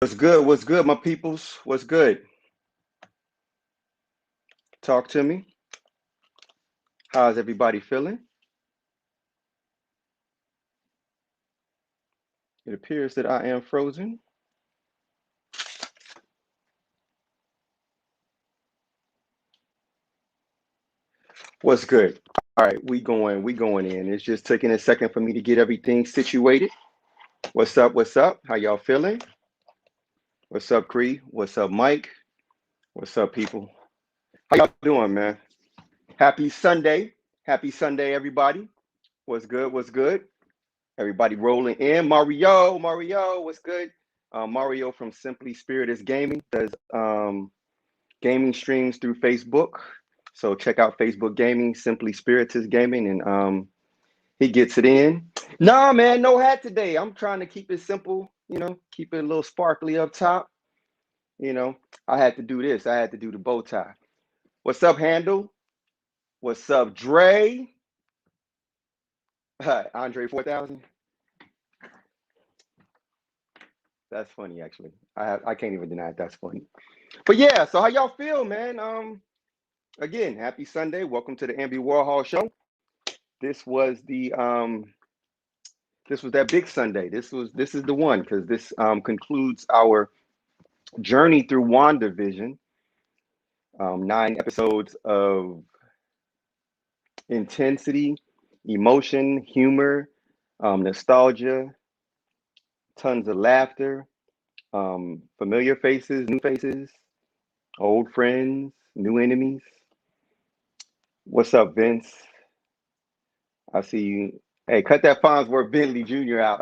What's good? What's good, my peoples? What's good? Talk to me. How's everybody feeling? It appears that I am frozen. What's good? All right, we going in. It's just taking a second for me to get everything situated. What's up? What's up? How y'all feeling? What's up, Cree? What's up, Mike? What's up, people? How y'all doing, man? Happy Sunday. Happy Sunday, everybody. What's good? What's good? Everybody rolling in. Mario, what's good? Mario from Simply Spiritus Gaming does gaming streams through Facebook. So check out Facebook Gaming, Simply Spiritus Gaming, and he gets it in. Nah, man, no hat today. I'm trying to keep it simple, keep it a little sparkly up top. You know, I had to do this. I had to do the bow tie. What's up, Handle? What's up, Dre? Andre 4000. That's funny, actually. I can't even deny it. That's funny. But yeah, so how y'all feel, man? Again, happy Sunday. Welcome to the Amby Warhol show. This was the this was that big Sunday. This is the one because this concludes our journey through WandaVision. 9 episodes of intensity, emotion, humor, nostalgia, tons of laughter, familiar faces, new faces, old friends, new enemies. What's up, Vince? I see you. Hey, cut that Farnsworth Bentley Jr. out.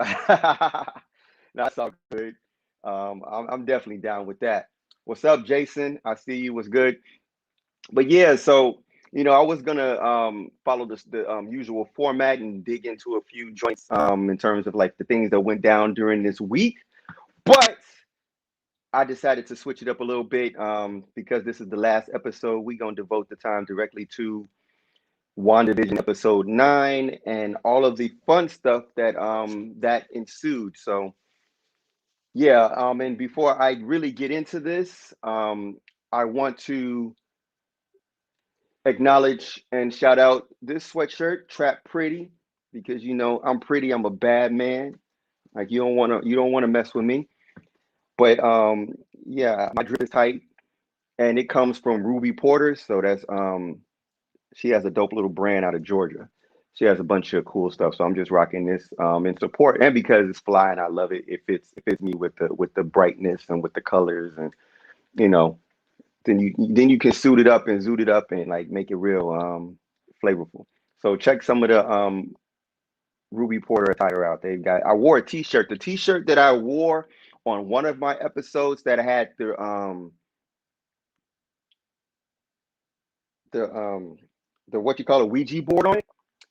That's all good. I'm definitely down with that. What's up, Jason? I see you. What's good? But yeah, so I was gonna follow the usual format and dig into a few joints in terms of like the things that went down during this week, but I decided to switch it up a little bit because this is the last episode. We're gonna devote the time directly to WandaVision episode 9 and all of the fun stuff that ensued. So yeah, and before I really get into this, I want to acknowledge and shout out this sweatshirt, Trap Pretty, because I'm pretty. I'm a bad man. Like you don't wanna mess with me. But yeah, my drip is tight, and it comes from Ruby Porter. So that's she has a dope little brand out of Georgia. She has a bunch of cool stuff. So I'm just rocking this in support, and because it's fly and I love it. It fits me with the brightness and with the colors, and you know then you can suit it up and zoot it up and like make it real flavorful. So check some of the Ruby Porter attire out. They've got. I wore a T-shirt. The T-shirt that I wore on one of my episodes that had the the what you call a Ouija board on it.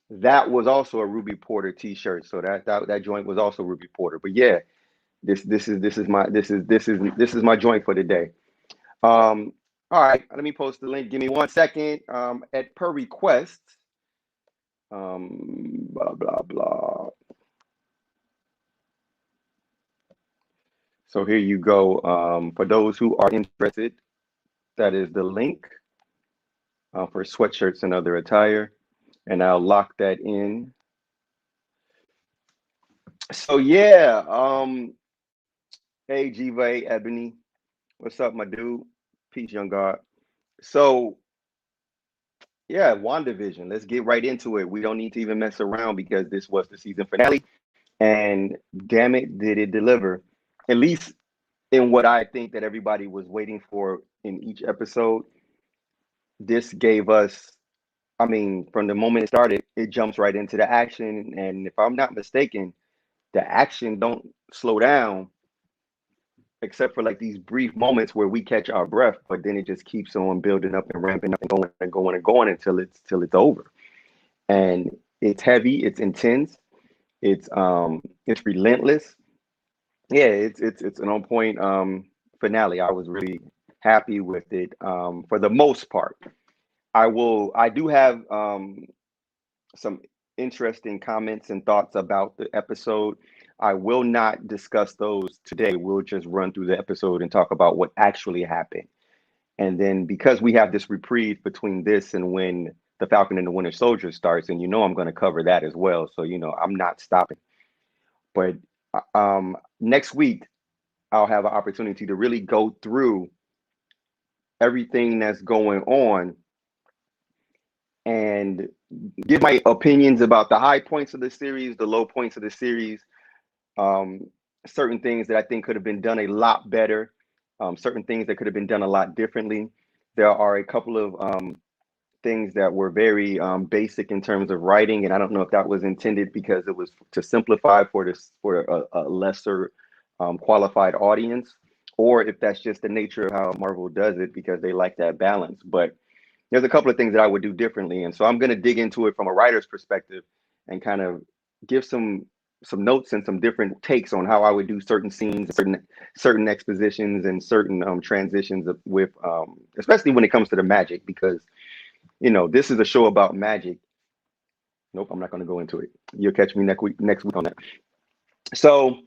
That was also a Ruby Porter T-shirt. So that joint was also Ruby Porter. But yeah, this is my joint for the day. All right, let me post the link. Give me 1 second. At per request. Blah blah blah. So here you go. For those who are interested, that is the link for sweatshirts and other attire, and I'll lock that in. So yeah, hey Jiva, Ebony, what's up, my dude? Peace, young God. So yeah, WandaVision. Let's get right into it. We don't need to even mess around because this was the season finale, and damn it, did it deliver? At least in what I think that everybody was waiting for in each episode. This gave us, I mean, from the moment it started, it jumps right into the action. And if I'm not mistaken, the action don't slow down except for like these brief moments where we catch our breath, but then it just keeps on building up and ramping up and going and going and going until it's over. And it's heavy, it's intense, it's relentless. Yeah, it's an on point finale. I was really happy with it for the most part. I do have some interesting comments and thoughts about the episode. I will not discuss those today. We'll just run through the episode and talk about what actually happened. And then because we have this reprieve between this and when the Falcon and the Winter Soldier starts, and I'm going to cover that as well. So I'm not stopping. But next week I'll have an opportunity to really go through everything that's going on and give my opinions about the high points of the series, the low points of the series, um, certain things that I think could have been done a lot better, certain things that could have been done a lot differently. There are a couple of things that were very basic in terms of writing, and I don't know if that was intended because it was to simplify for a lesser qualified audience, or if that's just the nature of how Marvel does it because they like that balance. But there's a couple of things that I would do differently, and so I'm going to dig into it from a writer's perspective and kind of give some notes and some different takes on how I would do certain scenes, certain expositions, and certain transitions with, especially when it comes to the magic, because this is a show about magic. Nope, I'm not going to go into it. You'll catch me next week on that. So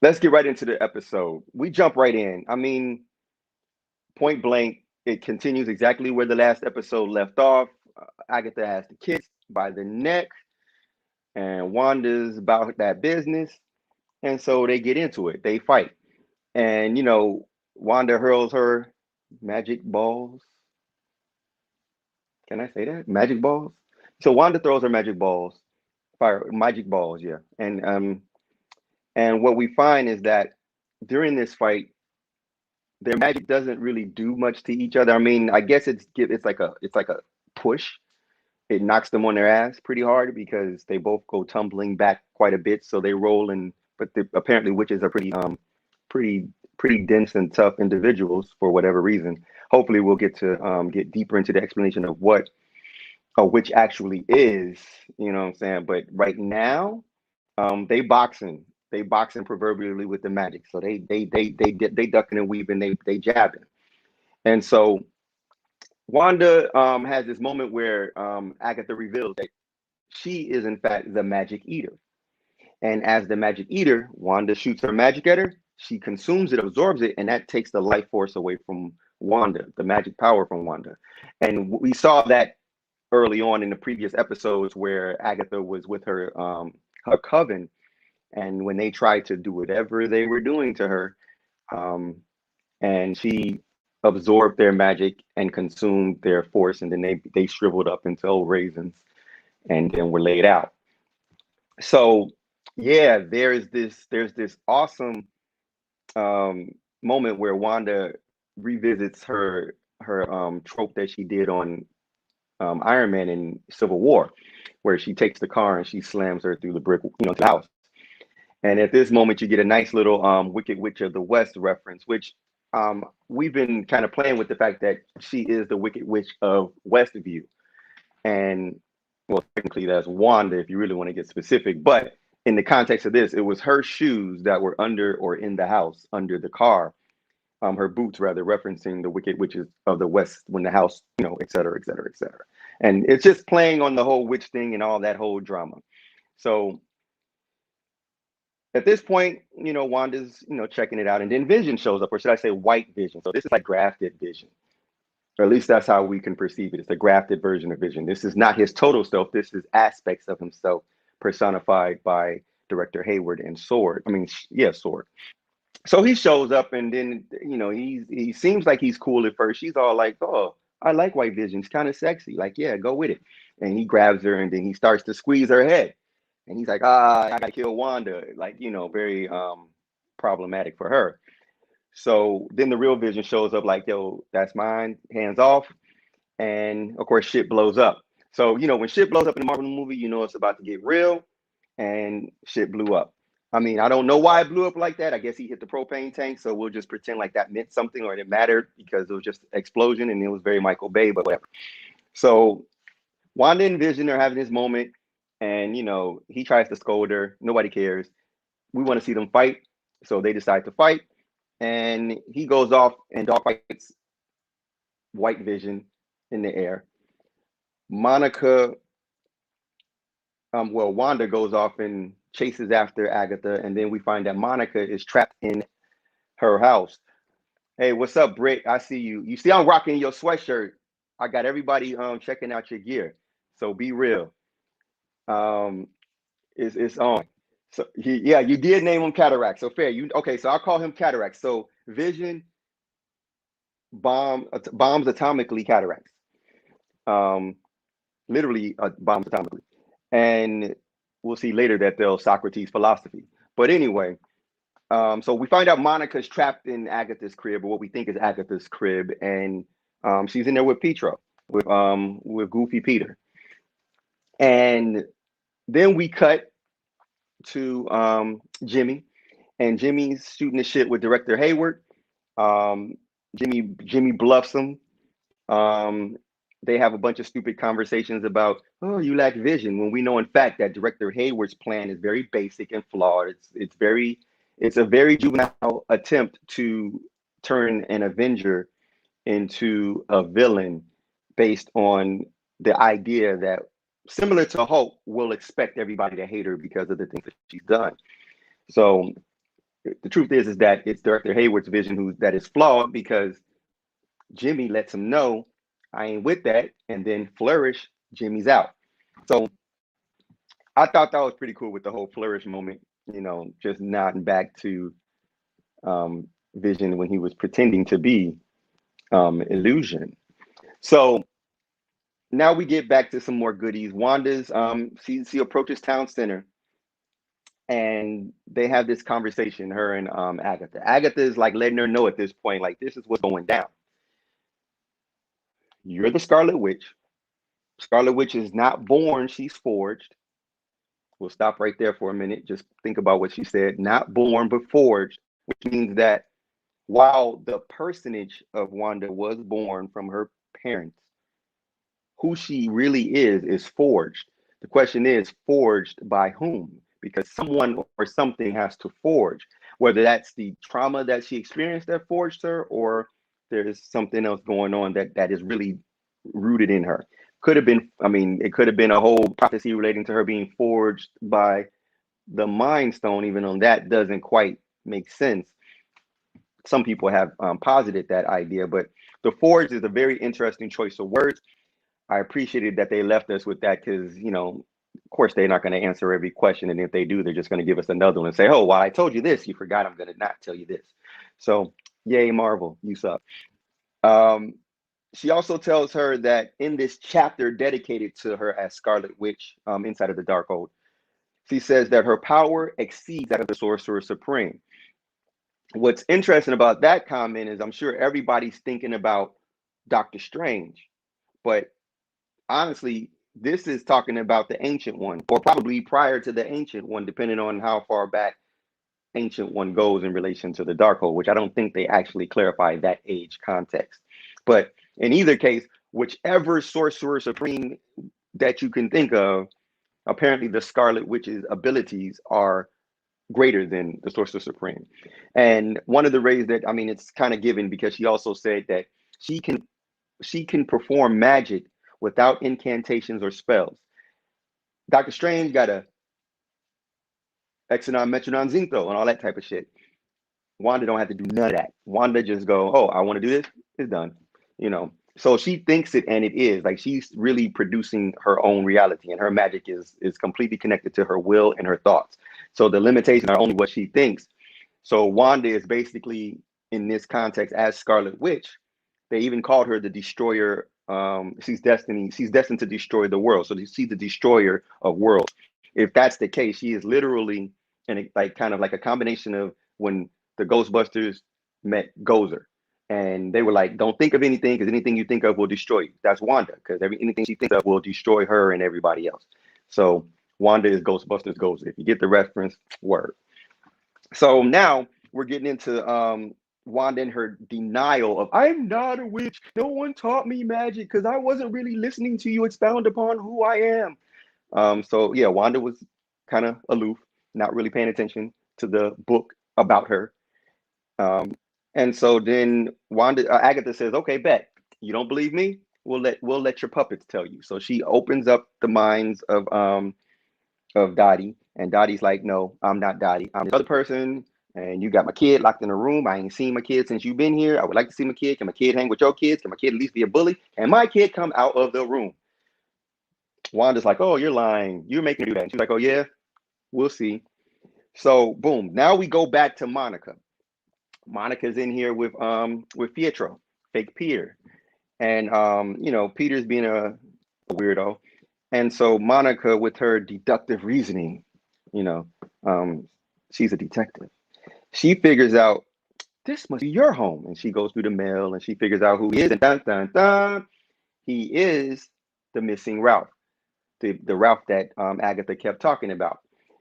let's get right into the episode. We jump right in. I mean, point blank, it continues exactly where the last episode left off. Agatha has the kids by the neck, and Wanda's about that business. And so they get into it. They fight. And, Wanda hurls her magic balls. Can I say that? Magic balls? So Wanda throws her magic balls, fire magic balls, yeah. And what we find is that during this fight, their magic doesn't really do much to each other. I mean, I guess it's like a push. It knocks them on their ass pretty hard because they both go tumbling back quite a bit. So they roll but apparently witches are pretty pretty dense and tough individuals for whatever reason. Hopefully, we'll get to get deeper into the explanation of what a witch actually is. You know what I'm saying? But right now, they boxing proverbially with the magic. So they ducking and weaving, they jabbing. And so Wanda has this moment where Agatha reveals that she is in fact the magic eater. And as the magic eater, Wanda shoots her magic at her. She consumes it, absorbs it, and that takes the life force away from Wanda, the magic power from Wanda. And we saw that early on in the previous episodes where Agatha was with her coven, and when they tried to do whatever they were doing to her, um, and she absorbed their magic and consumed their force, and then they shriveled up into old raisins and then were laid out. So yeah, there's this awesome um, moment where Wanda revisits her trope that she did on Iron Man in Civil War, where she takes the car and she slams her through the brick, to the house. And at this moment, you get a nice little Wicked Witch of the West reference, which we've been kind of playing with the fact that she is the Wicked Witch of Westview. And well, technically that's Wanda if you really want to get specific. But in the context of this, it was her shoes that were under or in the house, under the car, her boots rather, referencing the Wicked Witches of the West when the house, et cetera, et cetera, et cetera. And it's just playing on the whole witch thing and all that whole drama. So at this point, Wanda's, checking it out. And then Vision shows up, or should I say White Vision. So this is like grafted Vision. Or at least that's how we can perceive it. It's a grafted version of Vision. This is not his total self. This is aspects of himself personified by director Hayward and Sword. I mean, yeah, Sword. So he shows up, and then he seems like he's cool at first. She's all like, "Oh, I like White Vision. It's kind of sexy. Like, yeah, go with it." And he grabs her, and then he starts to squeeze her head, and he's like, "Ah, I gotta kill Wanda." Like, very problematic for her. So then the real Vision shows up, like, "Yo, that's mine. Hands off." And of course, shit blows up. So when shit blows up in a Marvel movie, it's about to get real, and shit blew up. I mean, I don't know why it blew up like that. I guess he hit the propane tank, so we'll just pretend like that meant something or it mattered because it was just an explosion and it was very Michael Bay, but whatever. So Wanda and Vision are having this moment, and he tries to scold her. Nobody cares. We want to see them fight, so they decide to fight, and he goes off and dog fights White Vision in the air. Monica, Wanda goes off and chases after Agatha, and then we find that Monica is trapped in her house. Hey, what's up, Britt? I see you. You see, I'm rocking your sweatshirt. I got everybody checking out your gear. So be real. Um, it's on. So yeah, you did name him Cataract. So fair. You okay? So I'll call him Cataract. So Vision bombs atomically cataracts. Um, literally bombs atomically, and we'll see later that they'll Socrates philosophy. But anyway, so we find out Monica's trapped in Agatha's crib, or what we think is Agatha's crib, and she's in there with Pietro, with Goofy Peter, and then we cut to Jimmy, and Jimmy's shooting the shit with director Hayward. Um, Jimmy bluffs him. Um, they have a bunch of stupid conversations about, oh, you lack vision, when we know in fact that director Hayward's plan is very basic and flawed. It's a very juvenile attempt to turn an Avenger into a villain based on the idea that, similar to Hulk, will expect everybody to hate her because of the things that she's done. So the truth is that it's director Hayward's vision that is flawed, because Jimmy lets him know, I ain't with that, and then Flourish, Jimmy's out. So I thought that was pretty cool with the whole Flourish moment, just nodding back to Vision when he was pretending to be Illusion. So now we get back to some more goodies. Wanda's she approaches town center, and they have this conversation, her and Agatha. Agatha is like letting her know at this point, like, this is what's going down. You're the Scarlet Witch. Scarlet Witch is not born, she's forged. We'll stop right there for a minute. Just think about what she said. Not born, but forged, which means that while the personage of Wanda was born from her parents, who she really is forged. The question is, forged by whom? Because someone or something has to forge, whether that's the trauma that she experienced that forged her, or there's something else going on that is really rooted in her. Could have been, it could have been a whole prophecy relating to her being forged by the Mind Stone, even though that doesn't quite make sense. Some people have posited that idea, but the forged is a very interesting choice of words. I appreciated that they left us with that, because, of course, they're not going to answer every question. And if they do, they're just going to give us another one and say, oh, well, I told you this, you forgot, I'm going to not tell you this. So yay, Marvel, you suck. She also tells her that in this chapter dedicated to her as Scarlet Witch, inside of the Darkhold, she says that her power exceeds that of the Sorcerer Supreme. What's interesting about that comment is I'm sure everybody's thinking about Doctor Strange, but honestly, this is talking about the Ancient One, or probably prior to the Ancient One, depending on how far back Ancient One goes in relation to the Darkhold, which I don't think they actually clarify that age context. But in either case, whichever Sorcerer Supreme that you can think of, apparently the Scarlet Witch's abilities are greater than the Sorcerer Supreme. And one of the ways that, it's kind of given, because she also said that she can perform magic without incantations or spells. Doctor Strange got a Exonon, Metronon, Zinco, and all that type of shit. Wanda don't have to do none of that. Wanda just go, oh, I want to do this, it's done. So she thinks it, and it is. Like, she's really producing her own reality, and her magic is completely connected to her will and her thoughts. So the limitations are only what she thinks. So Wanda is basically, in this context, as Scarlet Witch, they even called her the destroyer. She's destined to destroy the world. So she's the destroyer of worlds. If that's the case, she is literally kind of like a combination of when the Ghostbusters met Gozer, and they were like, don't think of anything, because anything you think of will destroy you. That's Wanda, because anything she thinks of will destroy her and everybody else. So Wanda is Ghostbusters Gozer. If you get the reference, word. So now we're getting into Wanda and her denial of, I'm not a witch. No one taught me magic because I wasn't really listening to you expound upon who I am. So yeah, Wanda was kind of aloof, not really paying attention to the book about her. And so then Agatha says, okay, bet. You don't believe me? We'll let your puppets tell you. So she opens up the minds of Dottie, And Dottie's like, no, I'm not Dottie. I'm this other person. And you got my kid locked in a room. I ain't seen my kid since you've been here. I would like to see my kid. Can my kid hang with your kids? Can my kid at least be a bully? And my kid come out of the room. Wanda's like, oh, you're lying. You're making me do that. And she's like, oh, yeah, we'll see. So boom. Now we go back to Monica. Monica's in here with Pietro, fake Peter. And Peter's being a weirdo. And so Monica, with her deductive reasoning, you know, um, she's a detective. She figures out this must be your home, and she goes through the mail and she figures out who he is, and dun dun dun, he is the missing Ralph, the Ralph that Agatha kept talking about.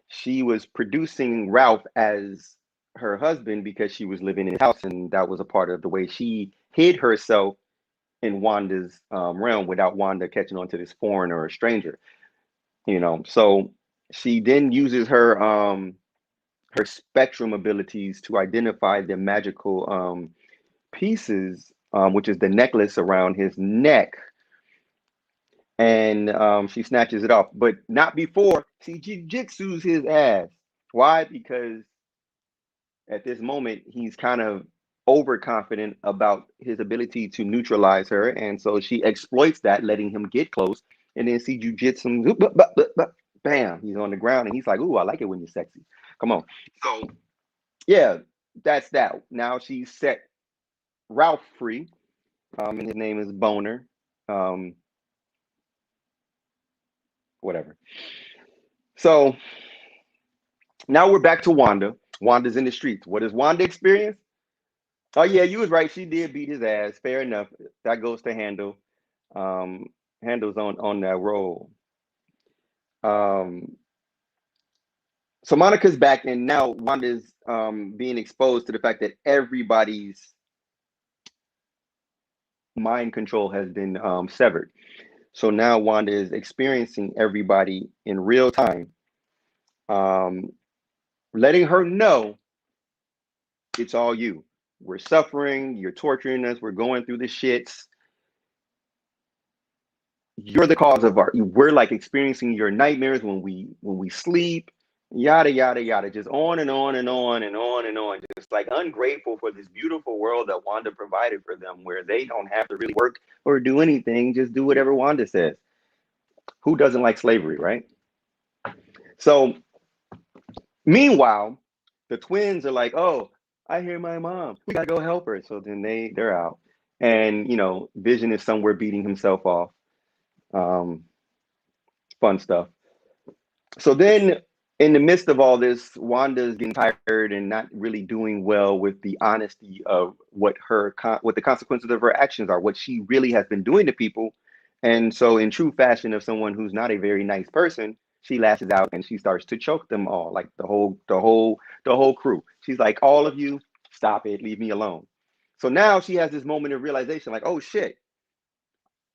She was producing Ralph as her husband because she was living in his house, and that was a part of the way she hid herself in Wanda's realm without Wanda catching on to this foreigner or a stranger. So she then uses her spectrum abilities to identify the magical pieces, which is the necklace around his neck, and she snatches it off, but not before she jujitsus his ass. Why? Because at this moment he's kind of overconfident about his ability to neutralize her, and so she exploits that, letting him get close, and then see jujitsu, bam, he's on the ground, and he's like, "Ooh, I like it when you're sexy. Come on." So yeah, that's that. Now she set Ralph free, and his name is Boner. Um, Whatever. So now we're back to Wanda. Wanda's in the streets. What does Wanda experience? Oh yeah, you was right. She did beat his ass. Fair enough. That goes to Handle. Um, Handle's on that roll. Um, so Monica's back, and now Wanda's being exposed to the fact that everybody's mind control has been severed. So now Wanda is experiencing everybody in real time, um, letting her know it's all you. We're suffering. You're torturing us. We're going through the shits. You're the cause of we're like experiencing your nightmares when we sleep, yada yada yada, just on and on and on and on and on, just like ungrateful for this beautiful world that Wanda provided for them, where they don't have to really work or do anything, just do whatever Wanda says. Who doesn't like slavery, right? So meanwhile, the twins are like, oh, I hear my mom, we gotta go help her. So then they're out, and Vision is somewhere beating himself off. um Fun stuff. So then, in the midst of all this, Wanda's getting tired and not really doing well with the honesty of what what the consequences of her actions are, what she really has been doing to people. And so, in true fashion of someone who's not a very nice person, she lashes out and she starts to choke them all, like the whole crew. She's like, "All of you, stop it, leave me alone." So now she has this moment of realization, like, "Oh shit,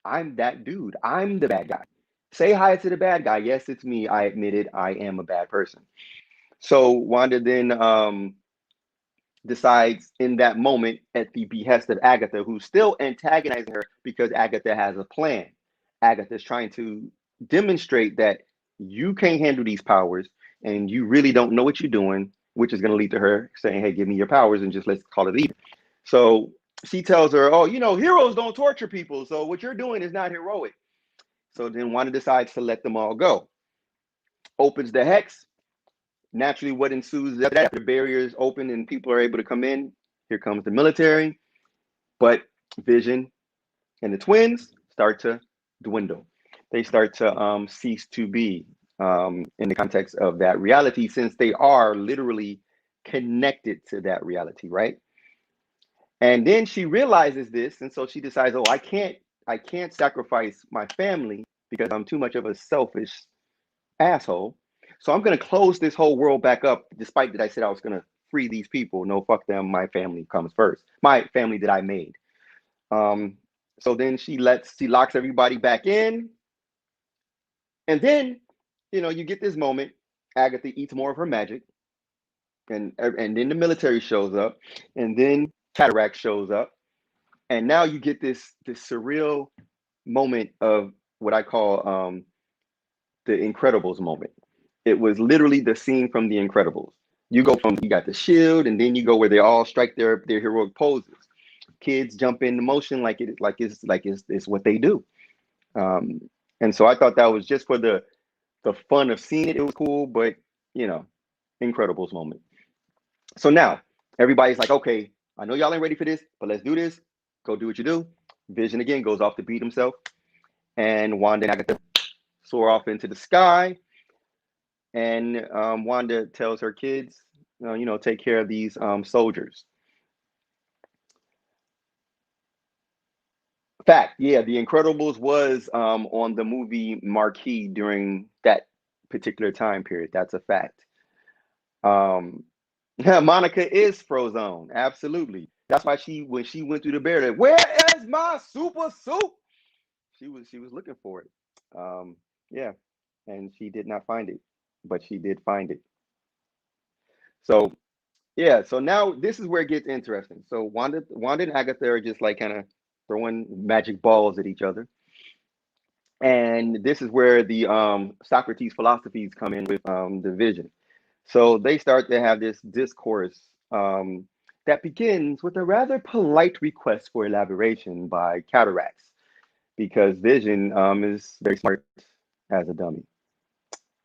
I'm that dude. I'm the bad guy. Say hi to the bad guy. Yes, it's me. I admit it. I am a bad person." So Wanda then decides in that moment, at the behest of Agatha, who's still antagonizing her because Agatha has a plan. Agatha's trying to demonstrate that you can't handle these powers and you really don't know what you're doing, which is going to lead to her saying, "Hey, give me your powers and just let's call it even." So she tells her, "Oh, heroes don't torture people. So what you're doing is not heroic." So then Wanda decides to let them all go. Opens the hex. Naturally, what ensues after the barriers open and people are able to come in, here comes the military. But Vision and the twins start to dwindle. They start to cease to be in the context of that reality, since they are literally connected to that reality, right? And then she realizes this, and so she decides, "Oh, I can't sacrifice my family because I'm too much of a selfish asshole. So I'm going to close this whole world back up, despite that I said I was going to free these people. No, fuck them. My family comes first. My family that I made." Um, so then she locks everybody back in, and then you get this moment. Agatha eats more of her magic, and then the military shows up, and then Cataract shows up, and now you get this surreal moment of what I call the Incredibles moment. It was literally the scene from The Incredibles. You go from, you got the shield, and then you go where they all strike their heroic poses. Kids jump into motion it's what they do. Um, and so I thought that was just for the fun of seeing it. It was cool, but you know, Incredibles moment. So now everybody's like, okay, I know y'all ain't ready for this, but let's do this. Go do what you do. Vision again goes off to beat himself, and Wanda and Agatha soar off into the sky. And Wanda tells her kids, take care of these soldiers. Fact, yeah, The Incredibles was on the movie marquee during that particular time period. That's a fact. Um, Monica is Frozone, absolutely. That's why when she went through the barrier, where is my super suit? She was looking for it. Yeah, and she did not find it, but she did find it. So yeah, so now this is where it gets interesting. So Wanda and Agatha are just like kind of throwing magic balls at each other. And this is where the Socrates philosophies come in with the vision. So they start to have this discourse that begins with a rather polite request for elaboration by Cataracts, because Vision is very smart as a dummy.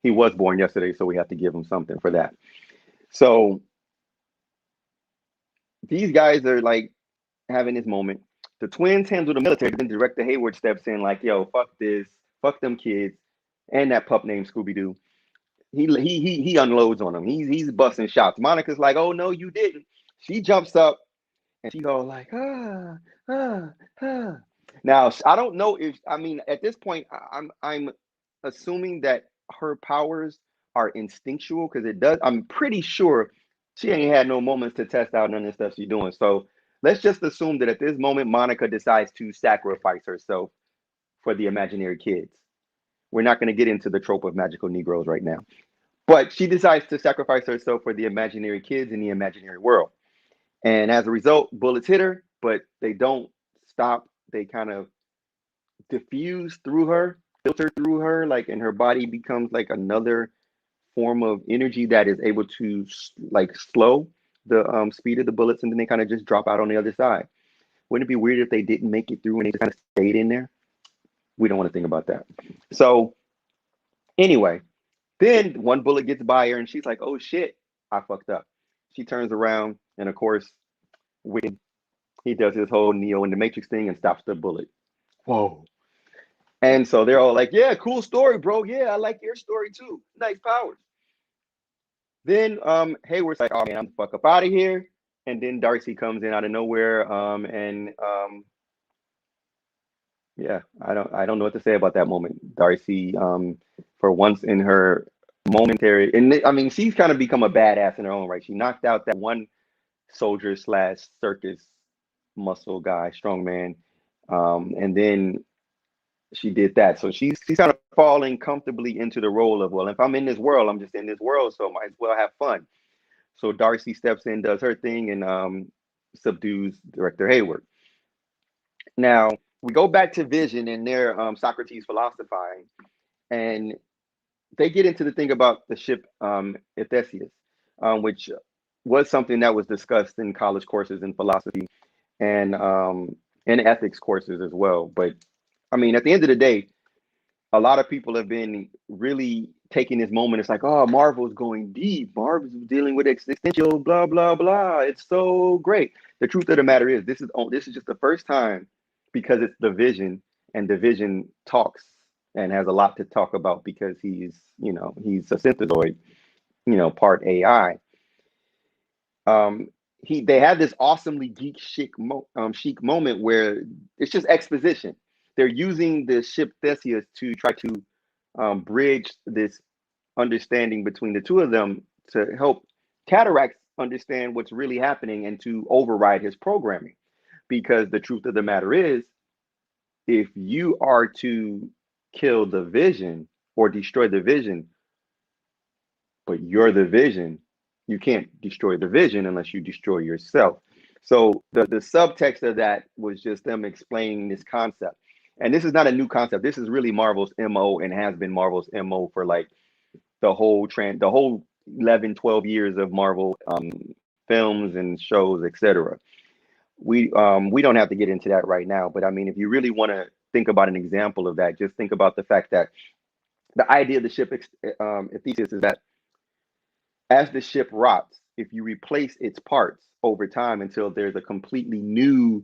He was born yesterday, so we have to give him something for that. So these guys are like having this moment. The twins handle the military, then Director Hayward steps in like, yo, fuck this, fuck them kids, and that pup named Scooby Doo. He unloads on them. He's busting shots. Monica's like, oh no, you didn't. She jumps up and she's all like, ah, ah. Now I don't know if, I mean, at this point I'm assuming that her powers are instinctual, because it does. I'm pretty sure she ain't had no moments to test out none of the stuff she's doing. So let's just assume that at this moment Monica decides to sacrifice herself for the imaginary kids. We're not going to get into the trope of magical Negroes right now. But she decides to sacrifice herself for the imaginary kids in the imaginary world. And as a result, bullets hit her, but they don't stop. They kind of diffuse through her, filter through her, like, and her body becomes like another form of energy that is able to like slow the speed of the bullets, and then they kind of just drop out on the other side. Wouldn't it be weird if they didn't make it through and they just kind of stayed in there? We don't want to think about that. So anyway, then one bullet gets by her and she's like, oh shit, I fucked up. She turns around and of course, Wicked, he does his whole Neo in the Matrix thing and stops the bullet. Whoa. And so they're all like, yeah, cool story, bro. Yeah, I like your story too. Nice powers. Then Hayward's like, oh man, I'm the fuck up out of here. And then Darcy comes in out of nowhere. And yeah, I don't know what to say about that moment. Darcy, for once in her momentary, and I mean, she's kind of become a badass in her own right. She knocked out that one soldier slash circus muscle guy, strongman, and then she did that. So she's kind of falling comfortably into the role of, well, if I'm in this world, I'm just in this world, so I might as well have fun. So Darcy steps in, does her thing, and subdues Director Hayward. Now we go back to Vision and their Socrates philosophizing, and they get into the thing about the ship Theseus, which was something that was discussed in college courses in philosophy and in ethics courses as well. But I mean, at the end of the day, a lot of people have been really taking this moment. It's like, oh, Marvel's going deep. Marvel's dealing with existential, blah blah blah. It's so great. The truth of the matter is, this is just the first time, because it's the Vision, and the Vision talks and has a lot to talk about because he's a synthezoid, part AI. They have this awesomely geek chic moment where it's just exposition. They're using the ship Theseus to try to bridge this understanding between the two of them to help Cataract understand what's really happening and to override his programming. Because the truth of the matter is, if you are to kill the Vision or destroy the Vision, but you're the Vision, you can't destroy the Vision unless you destroy yourself. So the subtext of that was just them explaining this concept. And this is not a new concept. This is really Marvel's MO and has been Marvel's MO for like the whole 11, 12 years of Marvel films and shows, etc. We don't have to get into that right now, but I mean, if you really want to think about an example of that, just think about the fact that the idea of the ship thesis is that as the ship rots, if you replace its parts over time until there's a completely new,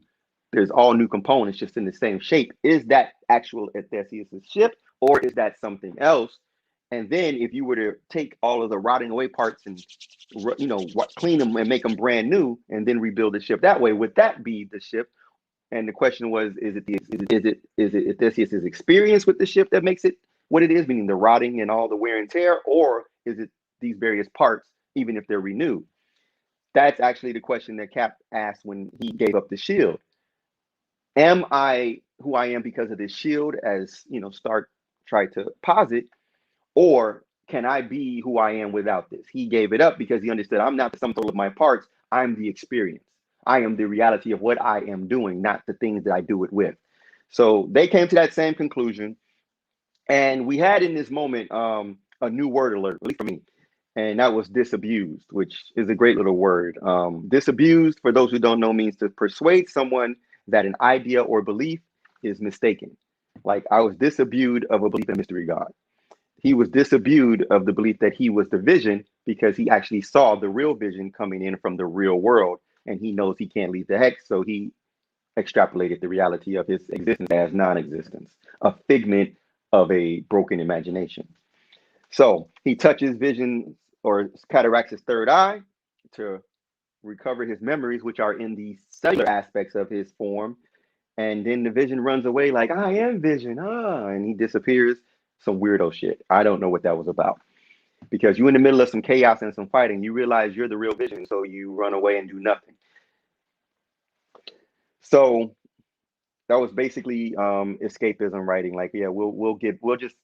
there's all new components just in the same shape, is that actual Theseus' ship, or is that something else? And then if you were to take all of the rotting away parts and clean them and make them brand new, and then rebuild the ship that way, would that be the ship? And the question was, is it Theseus' experience with the ship that makes it what it is, meaning the rotting and all the wear and tear, or is it these various parts, even if they're renewed? That's actually the question that Cap asked when he gave up the shield. Am I who I am because of this shield, as Stark tried to posit, or can I be who I am without this? He gave it up because he understood, I'm not the sum total of my parts. I'm the experience. I am the reality of what I am doing, not the things that I do it with. So they came to that same conclusion. And we had in this moment a new word alert, at least for me, and that was disabused, which is a great little word. Disabused, for those who don't know, means to persuade someone that an idea or belief is mistaken. Like, I was disabused of a belief in mystery God. He was disabused of the belief that he was the vision, because he actually saw the real vision coming in from the real world, and he knows he can't leave the hex, so he extrapolated the reality of his existence as non-existence, a figment of a broken imagination. So he touches vision, or cataracts his third eye to recover his memories, which are in the cellular aspects of his form. And then the vision runs away like, I am vision, and he disappears. Some weirdo shit. I don't know what that was about. Because you're in the middle of some chaos and some fighting, you realize you're the real vision, so you run away and do nothing. So that was basically escapism writing. Like, yeah, we're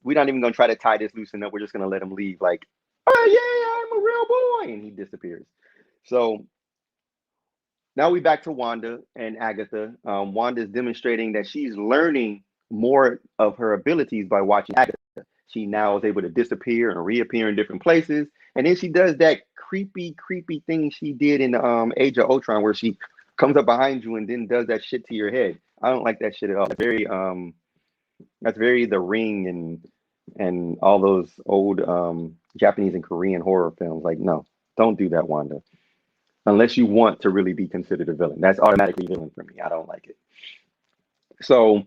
not even gonna try to tie this loose enough. We're just gonna let him leave. Like, oh yeah, I'm a real boy, and he disappears. So now we back to Wanda and Agatha. Wanda is demonstrating that she's learning more of her abilities by watching Agatha. She now is able to disappear and reappear in different places, and then she does that creepy thing she did in Age of Ultron, where she comes up behind you and then does that shit to your head. I don't like that shit at all. That's very The Ring and all those old Japanese and Korean horror films. Like, no, don't do that, Wanda. Unless you want to really be considered a villain. That's automatically villain for me. I don't like it. So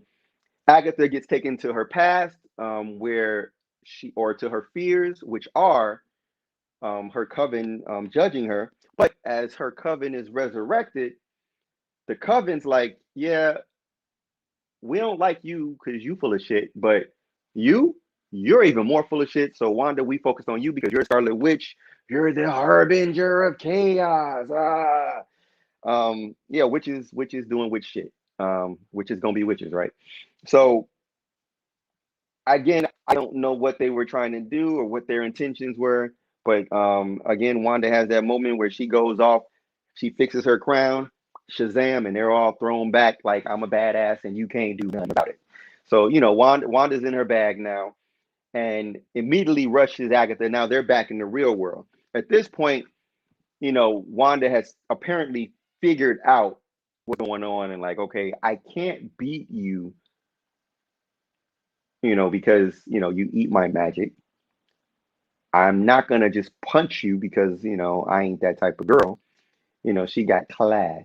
Agatha gets taken to her past, or to her fears, which are her coven judging her. But as her coven is resurrected, the coven's like, yeah, we don't like you because you full of shit, but you're even more full of shit. So Wanda, we focused on you because you're Scarlet Witch. You're the harbinger of chaos. Yeah, witches doing witch shit. Witches gonna be witches, right? So again, I don't know what they were trying to do or what their intentions were, but again, Wanda has that moment where she goes off, she fixes her crown, Shazam, and they're all thrown back like, I'm a badass and you can't do nothing about it. So Wanda's in her bag now, and immediately rushes Agatha. Now they're back in the real world. At this point, Wanda has apparently figured out what's going on, and like, okay, I can't beat you, because you eat my magic. I'm not gonna just punch you because I ain't that type of girl. She got class.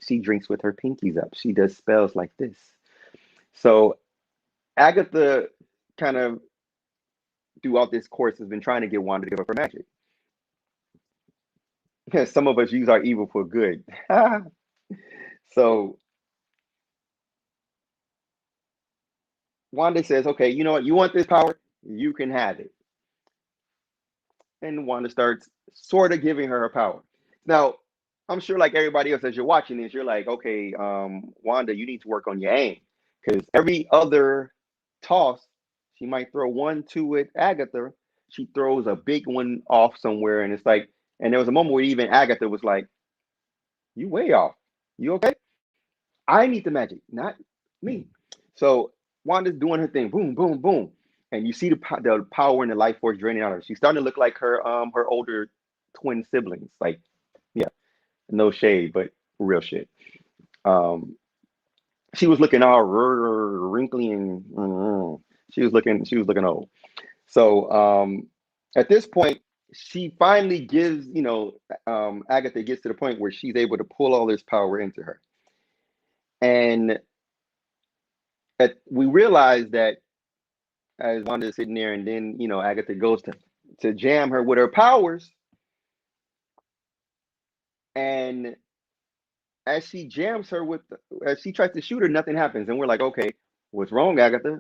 She drinks with her pinkies up. She does spells like this. So Agatha kind of throughout this course has been trying to get Wanda to give up her magic. Because some of us use our evil for good. So Wanda says, okay, you know what? You want this power? You can have it. And Wanda starts sort of giving her power. Now, I'm sure, like everybody else, as you're watching this, you're like, okay, Wanda, you need to work on your aim, because every other toss, she might throw 1-2 at Agatha. She throws a big one off somewhere, and it's like, and there was a moment where even Agatha was like, "You way off. You okay? I need the magic, not me." So Wanda's doing her thing, boom, boom, boom. and you see the power and the life force draining out of her. She's starting to look like her older twin siblings. Like, yeah, no shade, but real shit. Um, she was looking all wrinkly and she was looking old. So at this point, she finally gives, Agatha gets to the point where she's able to pull all this power into her. And we realize that as Wanda's sitting there, and then, Agatha goes to jam her with her powers. And as she jams her as she tries to shoot her, nothing happens. And we're like, okay, what's wrong, Agatha?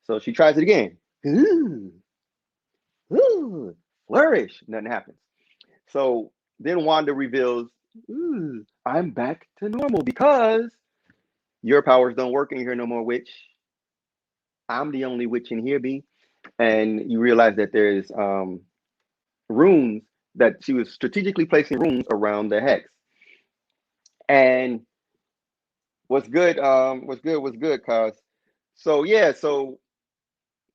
So she tries it again. Ooh, ooh, flourish. Nothing happens. So then Wanda reveals, ooh, I'm back to normal because your powers don't work in here no more, witch. I'm the only witch in here, B. And you realize that there's runes, that she was strategically placing runes around the hex. And what's good, cause so yeah, so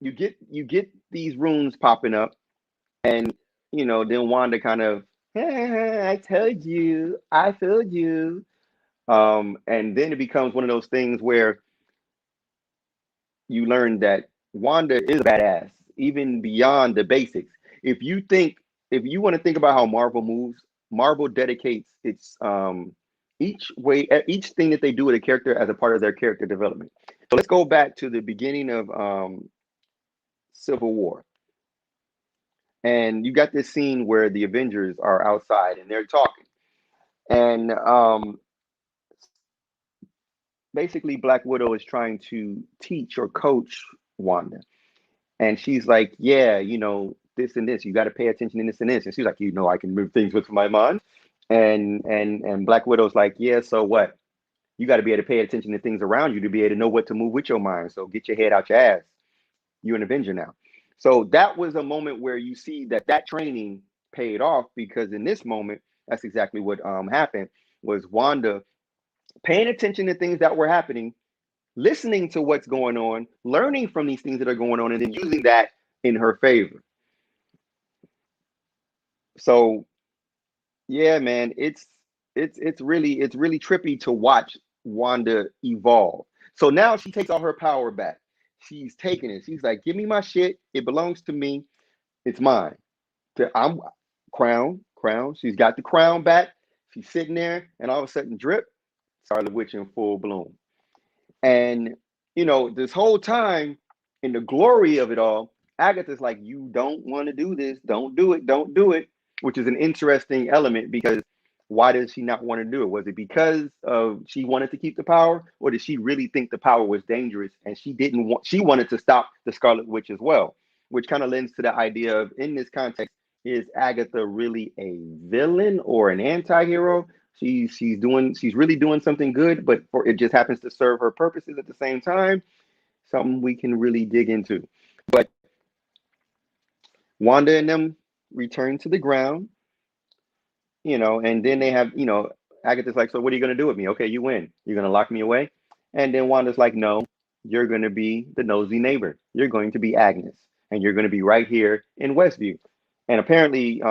you get these runes popping up, and then Wanda kind of, I told you. And then it becomes one of those things where you learn that Wanda is a badass, even beyond the basics. If you think, if you want to think about how Marvel moves, Marvel dedicates each thing that they do with a character as a part of their character development. So let's go back to the beginning of Civil War, and you got this scene where the Avengers are outside and they're talking, and basically Black Widow is trying to teach or coach Wanda. And she's like, yeah, this and this, you got to pay attention to this and this. And she's like, I can move things with my mind. And Black Widow's like, yeah, so what? You got to be able to pay attention to things around you to be able to know what to move with your mind. So get your head out your ass. You're an Avenger now. So that was a moment where you see that training paid off, because in this moment, that's exactly what happened, was Wanda paying attention to things that were happening, listening to what's going on, learning from these things that are going on, and then using that in her favor. So yeah, man, it's really trippy to watch Wanda evolve. So now she takes all her power back. She's taking it. She's like, give me my shit. It belongs to me. It's mine. I'm crown. She's got the crown back. She's sitting there, and all of a sudden, drip, Scarlet Witch in full bloom. And this whole time, in the glory of it all, Agatha's like, you don't want to do this. Don't do it. Don't do it. Which is an interesting element, because why does she not want to do it? Was it because of she wanted to keep the power, or did she really think the power was dangerous and she wanted to stop the Scarlet Witch as well? Which kind of lends to the idea of, in this context, is Agatha really a villain or an anti-hero? She's really doing something good, but it just happens to serve her purposes at the same time. Something we can really dig into. But Wanda and them return to the ground, and then they have, Agatha's like, so what are you gonna do with me? Okay, you win. You're gonna lock me away? And then Wanda's like, no, you're gonna be the nosy neighbor. You're going to be Agnes, and you're gonna be right here in Westview. And apparently,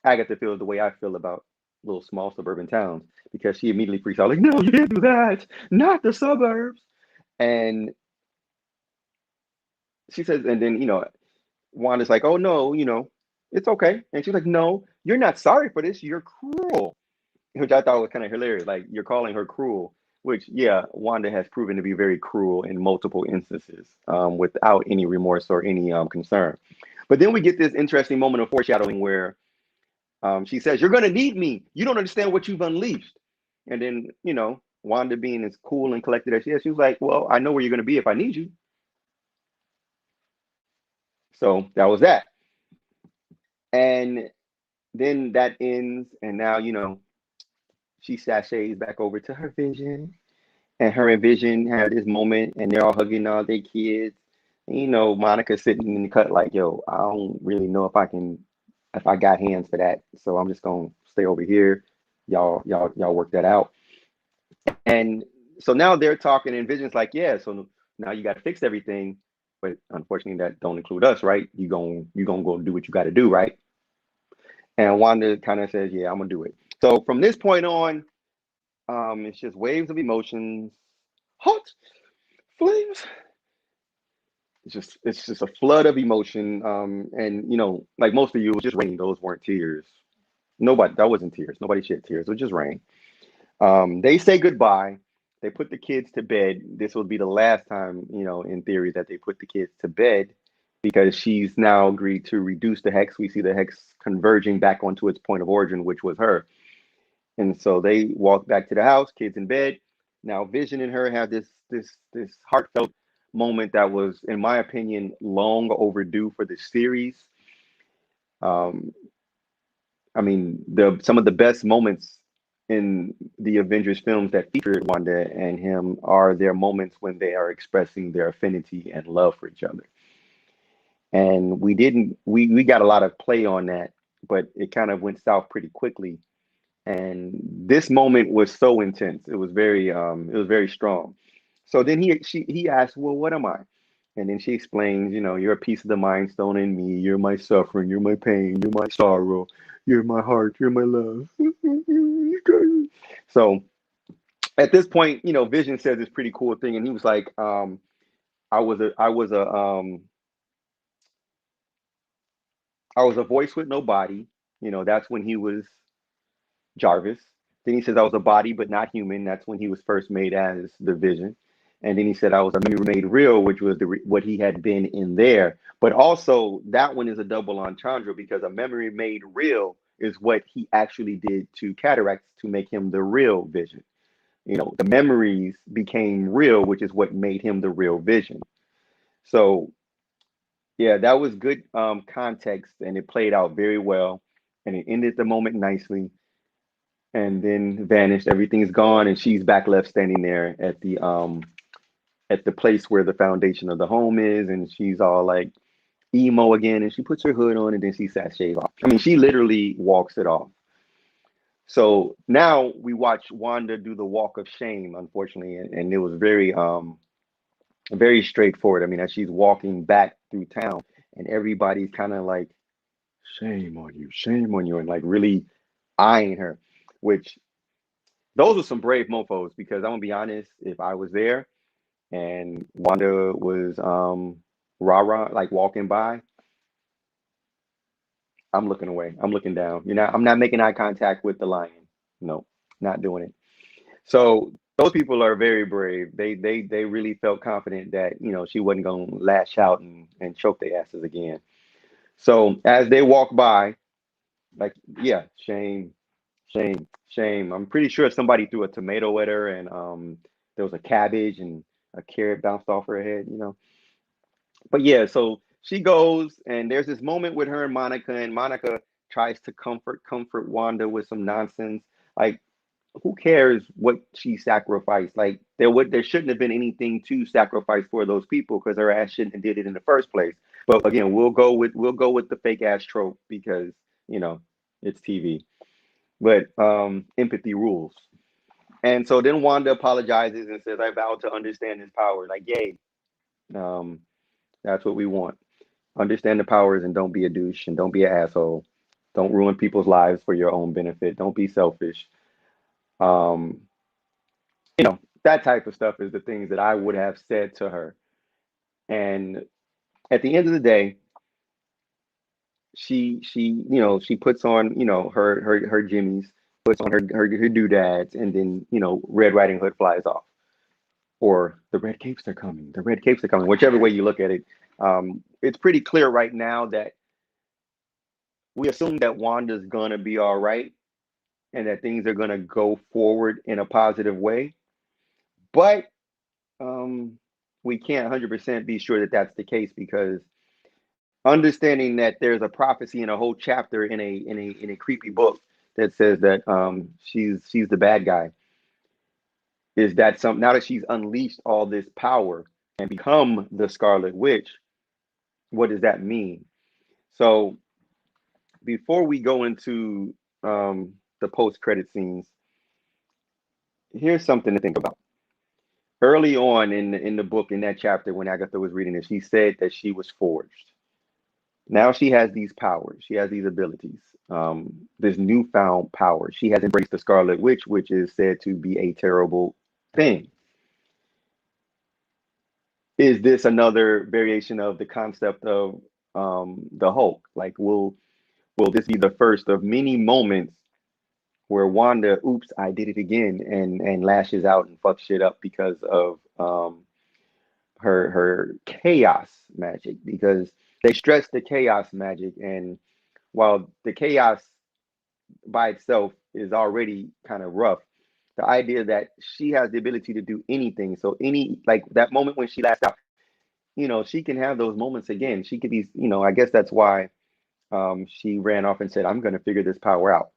Agatha feels the way I feel about little small suburban towns, because she immediately freaks out, like, no, you can't do that, not the suburbs. And she says, and then Wanda's like, oh no, it's okay. And she's like, no, you're not sorry for this. You're cruel, which I thought was kind of hilarious. Like, you're calling her cruel, which, yeah, Wanda has proven to be very cruel in multiple instances, without any remorse or any concern. But then we get this interesting moment of foreshadowing where she says, you're going to need me. You don't understand what you've unleashed. And then, Wanda, being as cool and collected as she is, she was like, well, I know where you're going to be if I need you. So that was that. And then that ends. And now, she sachets back over to her vision. And her and Vision have this moment, and they're all hugging all their kids. And, Monica's sitting in the cut like, yo, I don't really know if I got hands for that. So I'm just gonna stay over here. Y'all work that out. And so now they're talking, and Vision's like, yeah, so now you got to fix everything. but unfortunately that don't include us, right? You gonna go do what you got to do, right? And Wanda kind of says, yeah, I'm gonna do it. So from this point on, it's just waves of emotions, hot flames. It's just a flood of emotion. And like most of you, it was just rain. Those weren't tears. Nobody, that wasn't tears. Nobody shed tears. It was just rain. They say goodbye. They put the kids to bed. This will be the last time, in theory, that they put the kids to bed because she's now agreed to reduce the hex. We see the hex converging back onto its point of origin, which was her. And so they walk back to the house, kids in bed. Now Vision and her have this heartfelt moment that was, in my opinion, long overdue for the series. Um, I mean, some of the best moments in the Avengers films that feature Wanda and him are their moments when they are expressing their affinity and love for each other. And we got a lot of play on that, but it kind of went south pretty quickly. And this moment was so intense. It was very strong. So then he asked, well, what am I? And then she explains, you're a piece of the mind stone in me. You're my suffering. You're my pain. You're my sorrow. You're my heart. You're my love. So at this point, Vision says this pretty cool thing, and he was like, I was a voice with no body. That's when he was Jarvis. Then he says I was a body but not human. That's when he was first made as the Vision. And then he said I was a memory made real, which was what he had been in there. But also that one is a double entendre because a memory made real is what he actually did to Cataracts to make him the real Vision. The memories became real, which is what made him the real Vision. So yeah, that was good context, and it played out very well, and it ended the moment nicely and then vanished. Everything's gone, and she's back left standing there at the place where the foundation of the home is, and she's all like emo again, and she puts her hood on, and then she sashays off. I mean, she literally walks it off. So now we watch Wanda do the walk of shame, unfortunately, and it was very straightforward. I mean, as she's walking back through town, and everybody's kind of like, shame on you, and like really eyeing her, which those are some brave mofos because I'm gonna be honest, if I was there and Wanda was rah rah like walking by, I'm looking away. I'm looking down. I'm not making eye contact with the lion. No, not doing it. So those people are very brave. They really felt confident that, she wasn't gonna lash out and choke their asses again. So as they walk by, like, yeah, shame, shame, shame. I'm pretty sure somebody threw a tomato at her and there was a cabbage and a carrot bounced off her head. But yeah, so she goes and there's this moment with her and Monica tries to comfort Wanda with some nonsense. Like, who cares what she sacrificed? Like, there shouldn't have been anything to sacrifice for those people because her ass shouldn't have did it in the first place. But again, we'll go with the fake ass trope because you know it's TV. But empathy rules. And so then Wanda apologizes and says, "I vow to understand his power." Like, yay, um, that's what we want. Understand the powers and don't be a douche and don't be an asshole. Don't ruin people's lives for your own benefit. Don't be selfish. Um, that type of stuff is the things that I would have said to her. And at the end of the day, she puts on, her jimmies, puts on her doodads, and then, Red Riding Hood flies off. Or the red capes are coming. The red capes are coming. Whichever way you look at it. It's pretty clear right now that we assume that Wanda's gonna be all right and that things are gonna go forward in a positive way. But we can't 100% be sure that that's the case because understanding that there's a prophecy in a whole chapter in a creepy book that says that she's the bad guy, is that some now that she's unleashed all this power and become the Scarlet Witch, what does that mean? So before we go into the post credit scenes, here's something to think about. early on in the book, in that chapter, when Agatha was reading it, she said that she was forged. Now she has these powers. She has these abilities. This newfound power. She has embraced the Scarlet Witch, which is said to be a terrible thing. Is this another variation of the concept of the Hulk? Like, will this be the first of many moments where Wanda, oops, I did it again, and lashes out and fucks shit up because of her chaos magic? Because they stress the chaos magic, and while the chaos by itself is already kind of rough, the idea that she has the ability to do anything. So any, like that moment when she lashed out, she can have those moments again. She could be, I guess that's why she ran off and said, I'm going to figure this power out.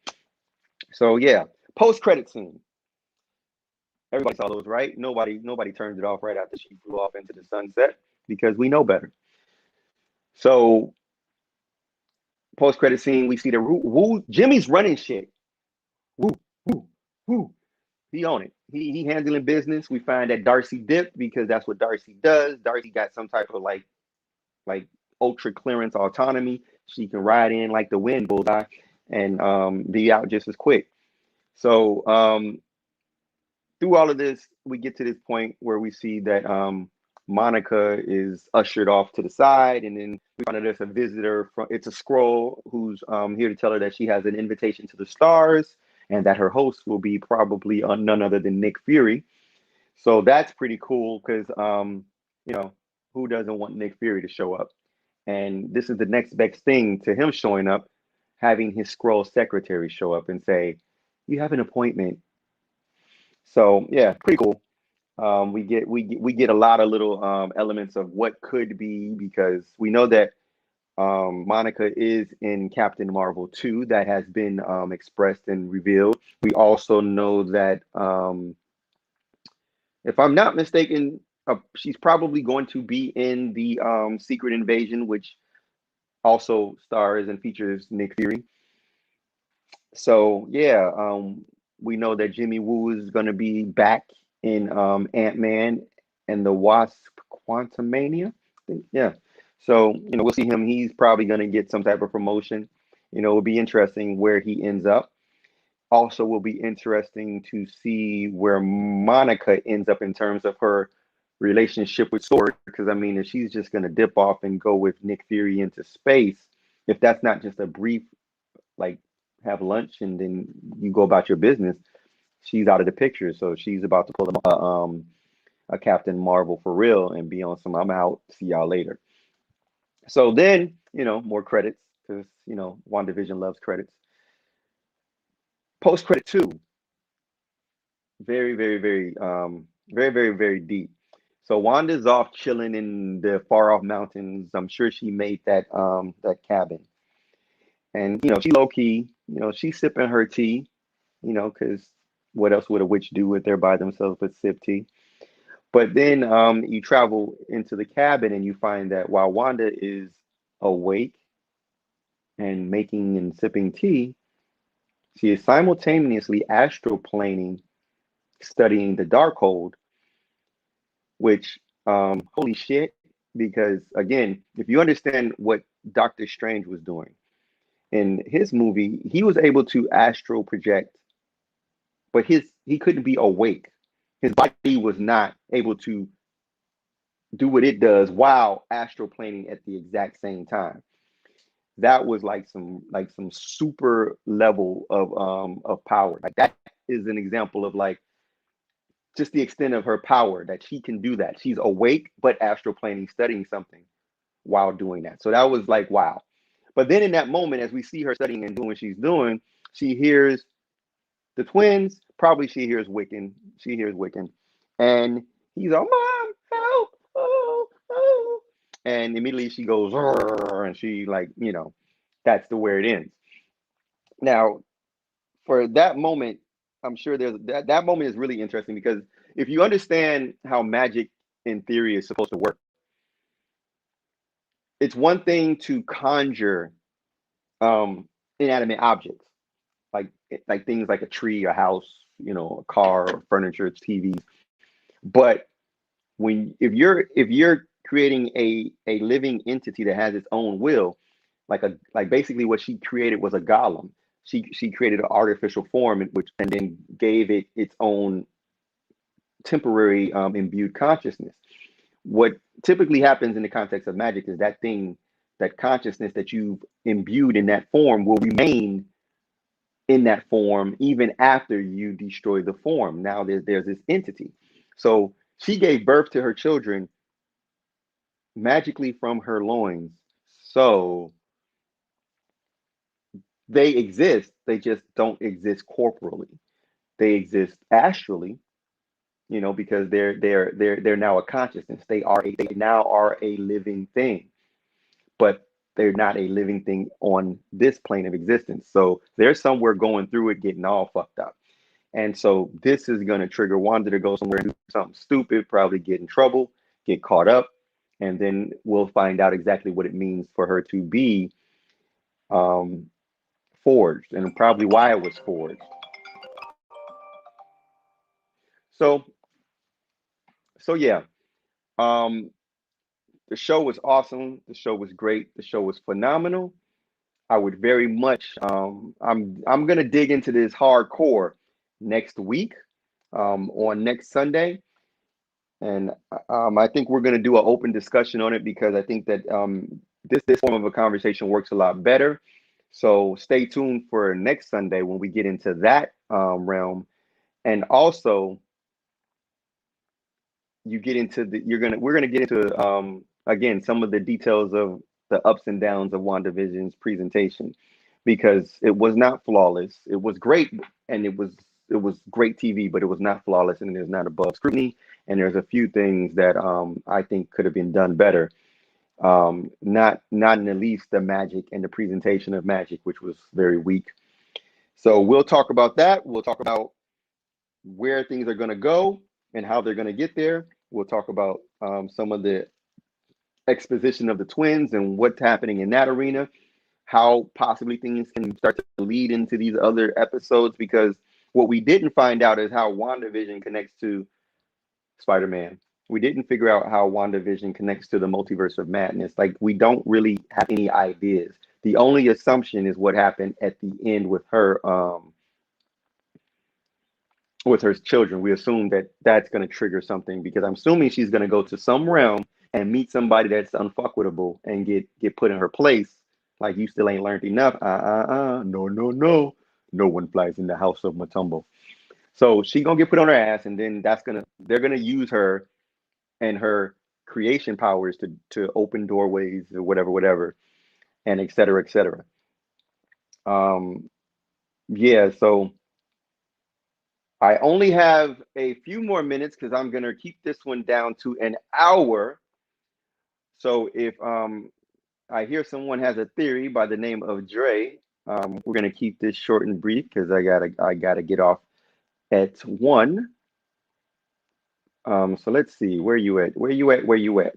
So yeah, post credit scene. Everybody saw those, right? Nobody turned it off right after she flew off into the sunset because we know better. So post credit scene, we see the woo. Jimmy's running shit. Woo, woo, woo. He on it. He handling business. We find that Darcy dipped because that's what Darcy does. Darcy got some type of like ultra clearance autonomy. She can ride in like the wind, bullseye, and be out just as quick. So through all of this, we get to this point where we see that Monica is ushered off to the side, and then we find out there's a visitor from, it's a scroll who's here to tell her that she has an invitation to the stars, and that her host will be probably none other than Nick Fury. So that's pretty cool because who doesn't want Nick Fury to show up? And this is the next best thing to him showing up, having his scroll secretary show up and say, "You have an appointment." So yeah, pretty cool. We get a lot of little elements of what could be, because we know that Monica is in Captain Marvel 2. That has been expressed and revealed. We also know that if I'm not mistaken, she's probably going to be in the Secret Invasion, which also stars and features Nick Fury. So yeah, we know that Jimmy Woo is going to be back in Ant-Man and the Wasp: Quantumania. I think, yeah. So we'll see him. He's probably going to get some type of promotion. It'll be interesting where he ends up. Also, will be interesting to see where Monica ends up in terms of her relationship with Sword. Because I mean, if she's just going to dip off and go with Nick Fury into space, if that's not just a brief, like, have lunch and then you go about your business, she's out of the picture. So she's about to pull a Captain Marvel for real and be on some I'm out, see y'all later. So then, more credits, because WandaVision loves credits. Post credit 2, very, very, very, very, very, very deep. So Wanda's off chilling in the far off mountains. I'm sure she made that cabin. And she low key, she's sipping her tea, because what else would a witch do with there by themselves but sip tea? But then you travel into the cabin and you find that while Wanda is awake and making and sipping tea, she is simultaneously astroplaning, studying the Darkhold, which holy shit, because again, if you understand what Doctor Strange was doing in his movie, he was able to astral project, but he couldn't be awake. His body was not able to do what it does while astroplaning at the exact same time. That was like some super level of power. Like that is an example of like just the extent of her power, that she can do that. She's awake but astroplaning, studying something while doing that. So that was like wow. But then in that moment, as we see her studying and doing what she's doing, she hears the twins. Probably she hears Wiccan. She hears Wiccan, and he's like, "Mom, help! Oh, oh!" And immediately she goes, "Rrr," and she like, that's the where it ends. Now, for that moment, I'm sure there's that moment is really interesting, because if you understand how magic in theory is supposed to work, it's one thing to conjure inanimate objects, like things like a tree, a house, a car, or furniture, TVs. But if you're creating a living entity that has its own will, like basically what she created was a golem. She created an artificial form, and then gave it its own temporary imbued consciousness. What typically happens in the context of magic is that consciousness that you've imbued in that form will remain in that form even after you destroy the form. Now there's this entity. So she gave birth to her children magically from her loins. So they exist, they just don't exist corporally. They exist astrally, because they're now a consciousness. They now are a living thing, but they're not a living thing on this plane of existence. So they're somewhere going through it, getting all fucked up. And so this is going to trigger Wanda to go somewhere and do something stupid, probably get in trouble, get caught up, and then we'll find out exactly what it means for her to be forged, and probably why it was forged. So, so yeah, um, the show was awesome. The show was great. The show was phenomenal. I would very much. I'm gonna dig into this hardcore next week, on next Sunday, and I think we're gonna do an open discussion on it, because I think that this form of a conversation works a lot better. So stay tuned for next Sunday when we get into that realm, and also we're gonna get into again some of the details of the ups and downs of WandaVision's presentation, because it was not flawless. It was great, and it was great TV, but it was not flawless, and it's not above scrutiny. And there's a few things that I think could have been done better. Not in the least the magic and the presentation of magic, which was very weak. So we'll talk about that. We'll talk about where things are going to go and how they're going to get there. We'll talk about some of the exposition of the twins and what's happening in that arena, how possibly things can start to lead into these other episodes, because what we didn't find out is how WandaVision connects to Spider-Man. We didn't figure out how WandaVision connects to the multiverse of madness. Like, we don't really have any ideas. The only assumption is what happened at the end with her children. We assume that that's going to trigger something, because I'm assuming she's going to go to some realm and meet somebody that's unfuckwittable and get put in her place. Like, you still ain't learned enough. No, no, no. No one flies in the house of Matumbo. So she gonna get put on her ass, and then they're gonna use her and her creation powers to open doorways or whatever, and et cetera, et cetera. Um, yeah, so I only have a few more minutes, because I'm gonna keep this one down to an hour. So if I hear someone has a theory by the name of Dre, we're gonna keep this short and brief, because I gotta get off at 1. So let's see, where you at? Where you at? Where you at?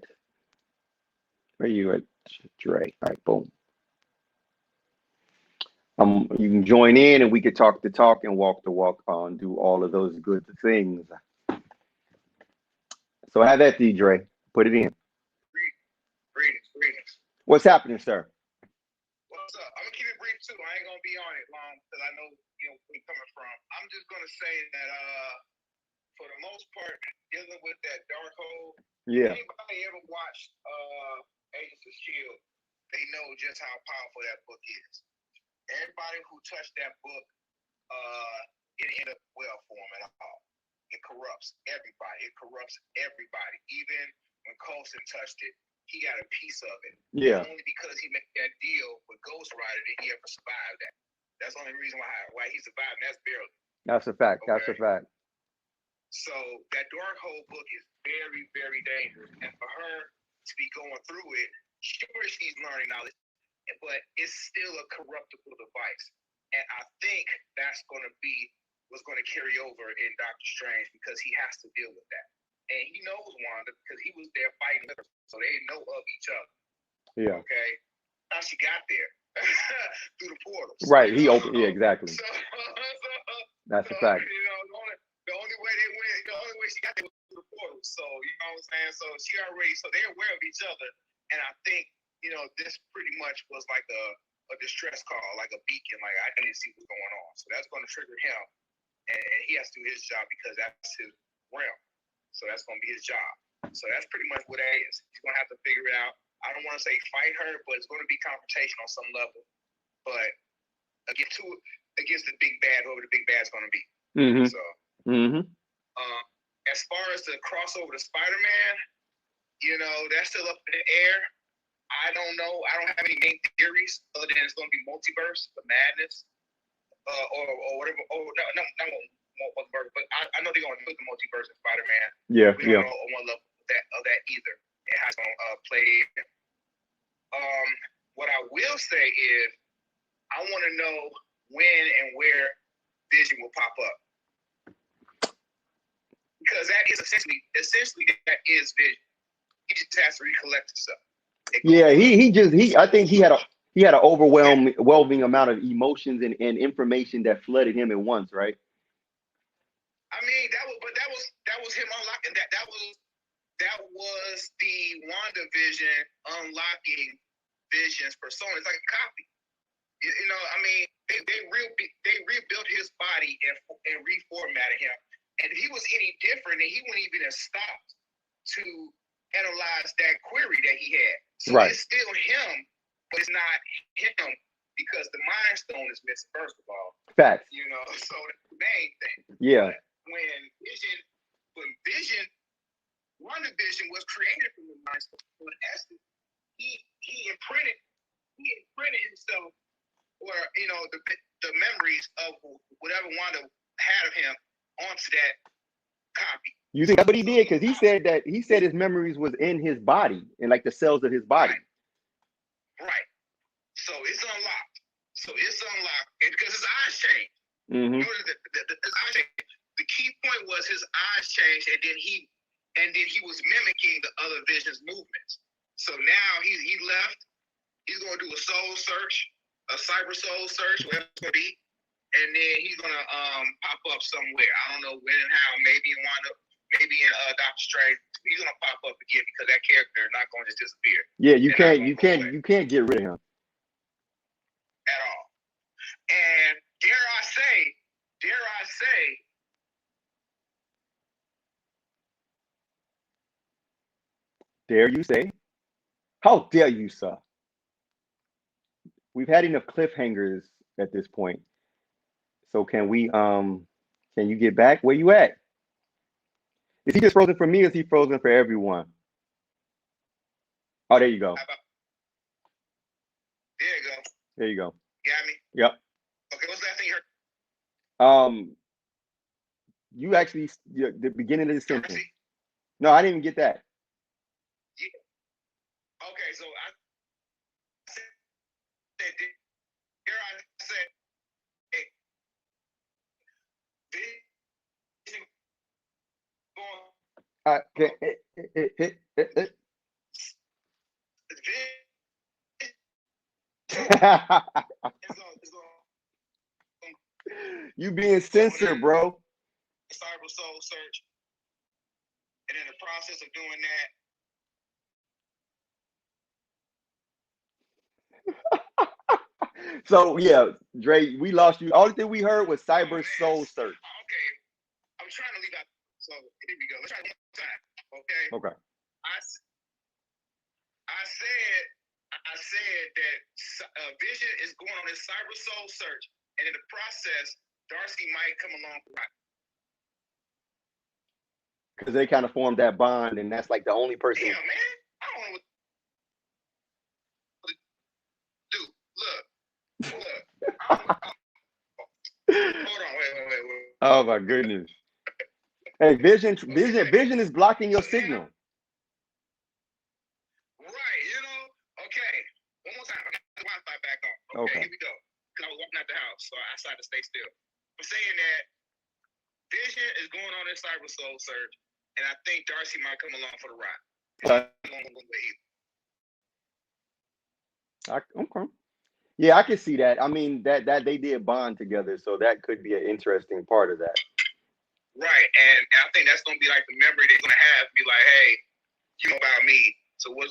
Where you at, Dre? All right, boom. You can join in, and we could talk the talk and walk the walk, on do all of those good things. So have that, D, Dre. Put it in. Greetings. What's happening, sir? What's up? I'm gonna keep it brief too. I ain't gonna be on it long, because I know where you're coming from. I'm just gonna say that for the most part, dealing with that dark hole. Yeah. Anybody ever watched Agents of Shield? They know just how powerful that book is. Everybody who touched that book, it ended up well for them at all. It corrupts everybody. Even when Coulson touched it, he got a piece of it. Yeah. Only because he made that deal with Ghost Rider did he ever survive that. That's the only reason why he survived. And that's barely. That's a fact. Okay? That's a fact. So that dark hole book is very, very dangerous. And for her to be going through it, sure, she's learning knowledge, but it's still a corruptible device. And I think that's going to be what's going to carry over in Doctor Strange, because he has to deal with that. And he knows Wanda, because he was there fighting with her, so they know of each other. Yeah. Okay. Now she got there through the portals. Right. He opened. Yeah. Exactly. So, That's a fact. the only way they win, the only way she got there through the portal. So you know what I'm saying. So so they're aware of each other, and I think this pretty much was like a distress call, like a beacon. Like I need to see what's going on. So that's going to trigger him, and he has to do his job because that's his realm. So that's going to be his job. So that's pretty much what that is. He's going to have to figure it out. I don't want to say fight her, but it's going to be confrontation on some level. But against the big bad, whoever the big bad's going to be. Mm-hmm. So, mm-hmm. As far as the crossover to Spider-Man, that's still up in the air. I don't know. I don't have any main theories other than it's going to be multiverse, the madness, or whatever. Oh, no, not multiverse, but I know they're going to put the multiverse in Spider-Man. Yeah, we don't know on one level of that either. It has to play. What I will say is, I want to know when and where Vision will pop up, because that is essentially that is Vision. He just has to recollect himself. Yeah, I think he had an overwhelming amount of emotions and information that flooded him at once, right? I mean, that was him unlocking that. That was the WandaVision unlocking Vision's persona. It's like a copy. I mean, they rebuilt his body and reformatted him. And if he was any different, then he wouldn't even have stopped to analyze that query that he had. So right. It's still him, but it's not him because the Mind Stone is missing, first of all. Facts. So that's the main thing. Yeah. But when Vision, WandaVision was created from the Mind Stone. So in essence, he imprinted himself, or the memories of whatever Wanda had of him onto that copy. You think that's what he did? Because he said his memories was in his body, in like the cells of his body. Right. So it's unlocked. And because his eyes changed. Mm-hmm. His eyes changed. The key point was his eyes changed, and then he was mimicking the other Vision's movements. So now he left. He's going to do a soul search, a cyber soul search, whatever it's going to be, and then he's going to pop up somewhere. I don't know when and how. Maybe in Doctor Strange. He's going to pop up again because that character is not going to just disappear. Yeah, you can't get rid of him at all. And dare I say, dare you say? How dare you, sir? We've had enough cliffhangers at this point. So can you get back? Where you at? Is he just frozen for me or is he frozen for everyone? Oh, there you go. There you go. Got me? Yep. Okay, what's the last thing you heard? You actually, the beginning of the sentence. Darcy? No, I didn't even get that. Yeah. Okay, so I said, here I said, You being censored, bro. Cyber soul search, and in the process of doing that. So yeah, Dre, we lost you. All thing we heard was cyber soul search. Okay, I'm trying to leave out. So here we go. Let's try it one more time. Okay. Okay. I said that Vision is going on his cyber soul search, and in the process, Darcy might come along for it. Because they kind of formed that bond, and that's like the only person. Damn, man. I don't know what to do. Look. Hold on, wait. Oh my goodness. Hey, Vision is blocking your signal. Right, okay. One more time. I got the Wi-Fi back on. Okay. Here we go. Because I was walking out the house, so I decided to stay still. I'm saying that Vision is going on his cyber soul search, and I think Darcy might come along for the ride. Okay. Yeah, I can see that. I mean, that they did bond together, so that could be an interesting part of that. Right, and I think that's gonna be like the memory they're gonna have. Be like, hey, you know about me. So what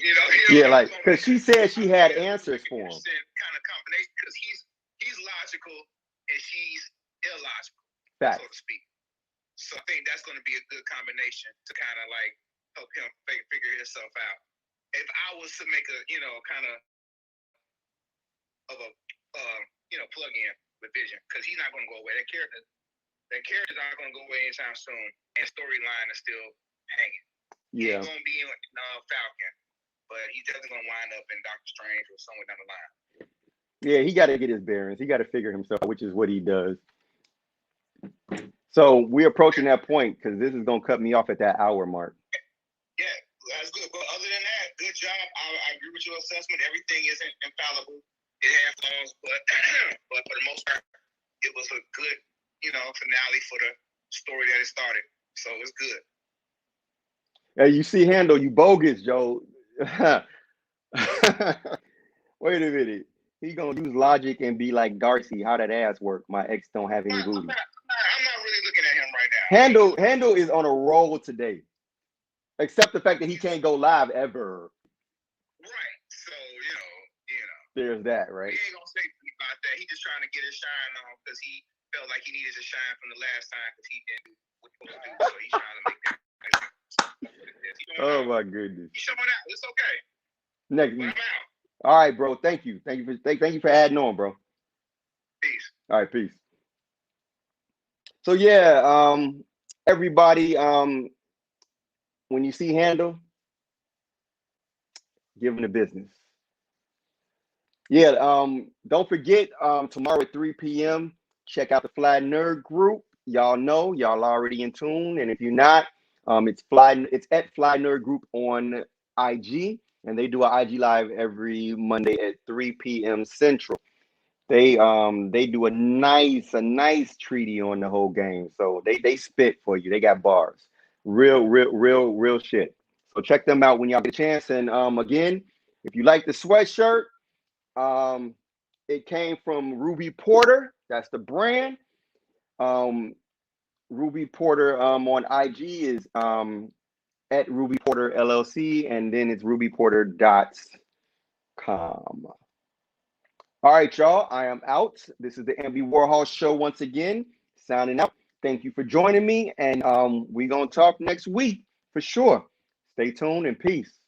Yeah, like because she said she had answers for him. Kind of combination because he's logical and she's illogical, Fact. so to speak. So I think that's gonna be a good combination to kind of like help him figure himself out. If I was to make a kind of a plug in with Vision, because he's not gonna go away. That character's not gonna go away anytime soon, and storyline is still hanging. Yeah. He's gonna be in Falcon, but he's definitely gonna wind up in Doctor Strange or somewhere down the line. Yeah, he got to get his bearings. He got to figure himself out, which is what he does. So we're approaching that point because this is gonna cut me off at that hour mark. Yeah, that's good. But other than that, good job. I agree with your assessment. Everything isn't infallible. It has flaws, but for the most part, it was a good finale for the story that it started. So it's good. Hey, you see, Handle, you bogus, Joe. Wait a minute. He gonna use logic and be like Darcy. How that ass work? My ex don't have any booty. I'm not really looking at him right now. Handle is on a roll today, except the fact that he can't go live ever. Right. So there's that, right? He ain't gonna say about that. He just trying to get his shine on because he felt like he needed to shine from the last time because he didn't do what he was supposed to do. So he's trying to make that. Oh my goodness. He's showing out. It's okay. Next. But I'm out. All right, bro. Thank you for adding on, bro. Peace. All right, peace. So yeah, everybody, when you see Handle, give him the business. Yeah, don't forget, tomorrow at 3 p.m., check out the Fly Nerd Group. Y'all know, y'all already in tune. And if you're not, it's at Fly Nerd Group on IG, and they do an IG live every Monday at 3 p.m. Central. They do a nice treaty on the whole game. So they spit for you. They got bars. Real shit. So check them out when y'all get a chance. And again, if you like the sweatshirt, it came from Ruby Porter. That's the brand. Ruby Porter on IG is at Ruby Porter LLC, and then it's rubyporter.com. All right, y'all. I am out. This is the Amby Warhol Show once again. Signing out. Thank you for joining me, and we're gonna talk next week for sure. Stay tuned and peace.